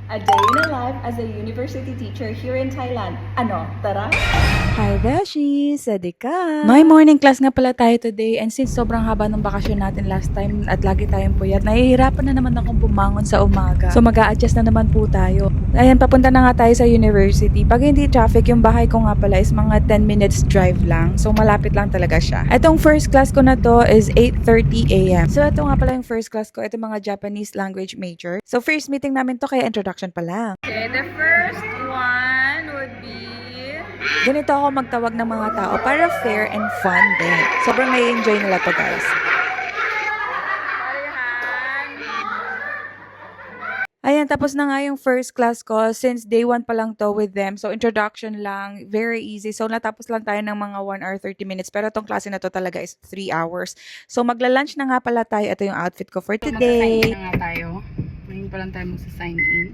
A day in a life as a university teacher here in Thailand. Ano, tara? Hi Beshi! Sede ka! May morning class nga pala tayo today and since sobrang haba ng bakasyon natin last time at lagi tayong puyat, nahihirapan na naman akong bumangon sa umaga. So mag-a-adjust na naman po tayo. Ayan, papunta na nga tayo sa university. Pag hindi traffic, yung bahay ko nga pala is mga 10 minutes drive lang. So malapit lang talaga siya. Itong first class ko na to is 8:30 a.m. So ito nga pala yung first class ko. Ito mga Japanese language major. So first meeting namin to kaya introduction pa lang. Okay, the first one would be... Ganito ako magtawag ng mga tao para fair and fun din. Sobrang nai-enjoy nila to guys. Ayan, tapos na nga yung first class ko since day 1 pa lang to with them. So, introduction lang, very easy. So, natapos lang tayo ng mga 1 hour 30 minutes. Pero itong klase na to talaga is 3 hours. So, magla-lunch na nga pala tayo. Ito yung outfit ko for today. Magsa-sign in na nga tayo. Ngayon pa lang tayo magsa-sign in.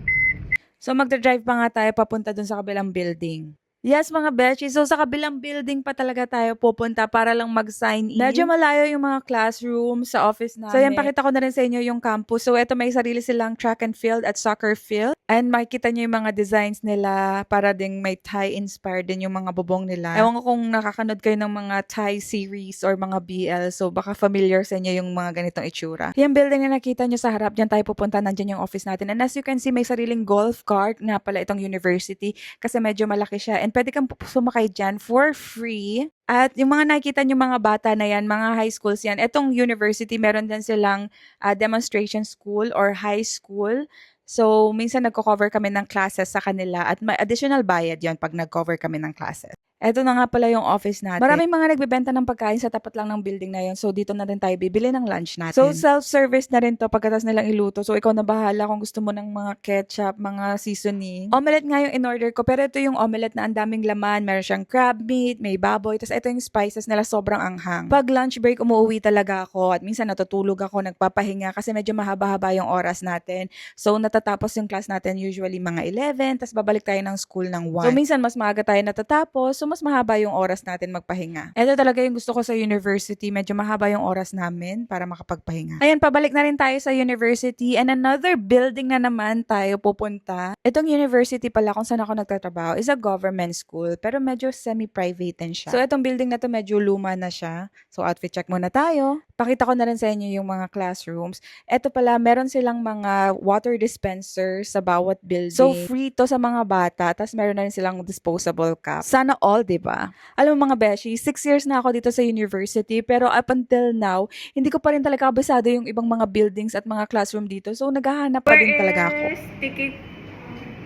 So, magdadrive pa nga tayo papunta dun sa kabilang building. Yes, mga beshi. So, sa kabilang building pa talaga tayo pupunta para lang mag-sign in. Medyo malayo yung mga classroom sa office namin. So, yan, pakita ko na rin sa inyo yung campus. So, eto may sarili silang track and field at soccer field. And makikita nyo yung mga designs nila para ding may Thai-inspired din yung mga bubong nila. Ewan ko kung nakakanood kayo ng mga Thai series or mga BL. So, baka familiar sa inyo yung mga ganitong itsura. Yung building na nakita nyo sa harap, dyan tayo pupunta. Nandyan yung office natin. And as you can see, may sariling golf cart nga pala itong university kasi medyo malaki siya. And pwede kang sumakay dyan for free. At yung mga nakikita nyo mga bata na yan, mga high schools yan, etong university, meron din silang demonstration school or high school. So, minsan nagko-cover kami ng classes sa kanila at may additional bayad yon pag nag-cover kami ng classes. Eto na nga pala yung office natin. Maraming mga nagbebenta ng pagkain sa tapat lang ng building na yun. So, dito na rin tayo bibili ng lunch natin. So, self-service na rin to pagkatapos nilang iluto. So, ikaw na bahala kung gusto mo ng mga ketchup, mga seasoning. Omelette nga yung in-order ko. Pero ito yung omelette na ang daming laman. Meron siyang crab meat, may baboy. Tapos ito yung spices nila sobrang anghang. Pag lunch break, umuwi talaga ako. At minsan natutulog ako, nagpapahinga kasi medyo mahaba-haba yung oras natin. So, natatapos yung class natin usually mga 11. Tapos babalik tayo ng school ng 1. So, minsan mas maaga tayo natatapos. So, mas mahaba yung oras natin magpahinga. Ito talaga yung gusto ko sa university. Medyo mahaba yung oras namin para makapagpahinga. Ayan, pabalik na rin tayo sa university and another building na naman tayo pupunta. Itong university pala kung saan ako nagtatrabaho is a government school pero medyo semi-private din siya. So, itong building na to medyo luma na siya. So, outfit check muna tayo. Pakita ko na rin sa inyo yung mga classrooms. Ito pala, meron silang mga water dispenser sa bawat building. So, free to sa mga bata. Tapos, meron na rin silang disposable cup. Sana all, diba? Alam mo mga beshi, 6 years na ako dito sa university. Pero up until now, hindi ko pa rin talaga kabisado yung ibang mga buildings at mga classroom dito. So, naghahanap pa din talaga ako. Where is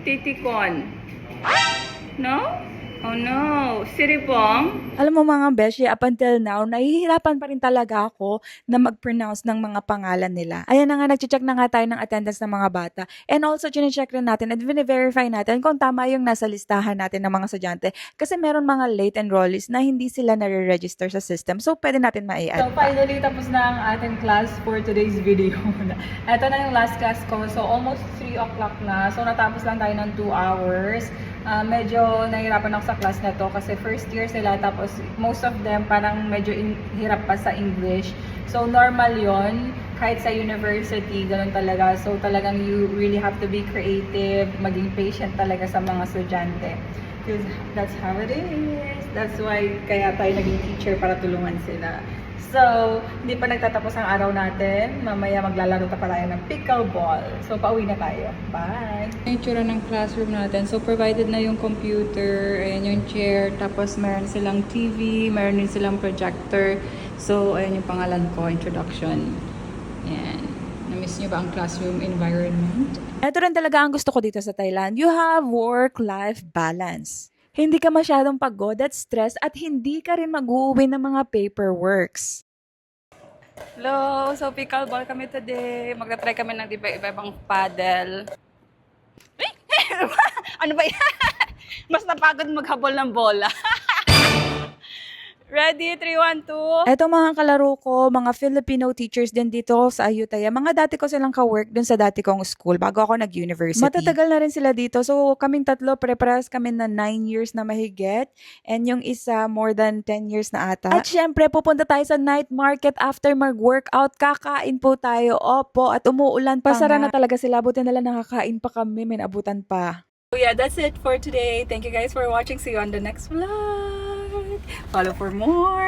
Titikon? No? Oh no. Siripong? Alam mo mga beshi, up until now, nahihirapan pa rin talaga ako na mag-pronounce ng mga pangalan nila. Ayan na nga, nag-check na nga tayo ng attendance ng mga bata. And also, chine-check rin natin at verify natin kung tama yung nasa listahan natin ng mga estudyante. Kasi meron mga late enrollees na hindi sila nare-register sa system. So, pwede natin So ma-add. finally, tapos na ang ating class for today's video. Ito na yung last class ko. So almost 3 o'clock na. So natapos lang tayo ng 2 hours. Medyo nahirapan ako sa class na to kasi first year sila tapos most of them parang medyo hirap pa sa English. So normal yon kahit sa university, ganun talaga. So talagang you really have to be creative, maging patient talaga sa mga estudyante. Because that's how it is. That's why kaya tayo naging teacher para tulungan sila. So, hindi pa nagtatapos ang araw natin. Mamaya maglalaro pa tayo ng pickleball. So, pauwi na tayo. Bye! Yung itsura ng classroom natin. So, provided na yung computer, ayan yung chair, tapos meron silang TV, meron din silang projector. So, ayan yung pangalan ko, introduction. Ayan. Na-miss nyo ba ang classroom environment? Ito rin talaga ang gusto ko dito sa Thailand. You have work-life balance. Hindi ka masyadong pagod at stress at hindi ka rin mag-uuwi ng mga paperworks. Hello! So, pickleball kami today. Magta-try kami ng iba-ibang paddle. Ano ba yan? Mas napagod maghabol ng bola. Ready? 3, 1, 2. Eto mga kalaro ko, mga Filipino teachers din dito sa Ayutthaya. Mga dati ko silang ka-work dun sa dati kong school bago ako nag-university. Matatagal na rin sila dito. So kaming tatlo, pre-paras kami na 9 years na mahigit. And yung isa, more than 10 years na ata. At syempre, pupunta tayo sa night market after mag-workout. Kakain po tayo. Opo, at umuulan pa. Pasara na talaga sila. Buti nila nakakain pa kami. May naabutan pa. So yeah, that's it for today. Thank you guys for watching. See you on the next vlog. Follow for more.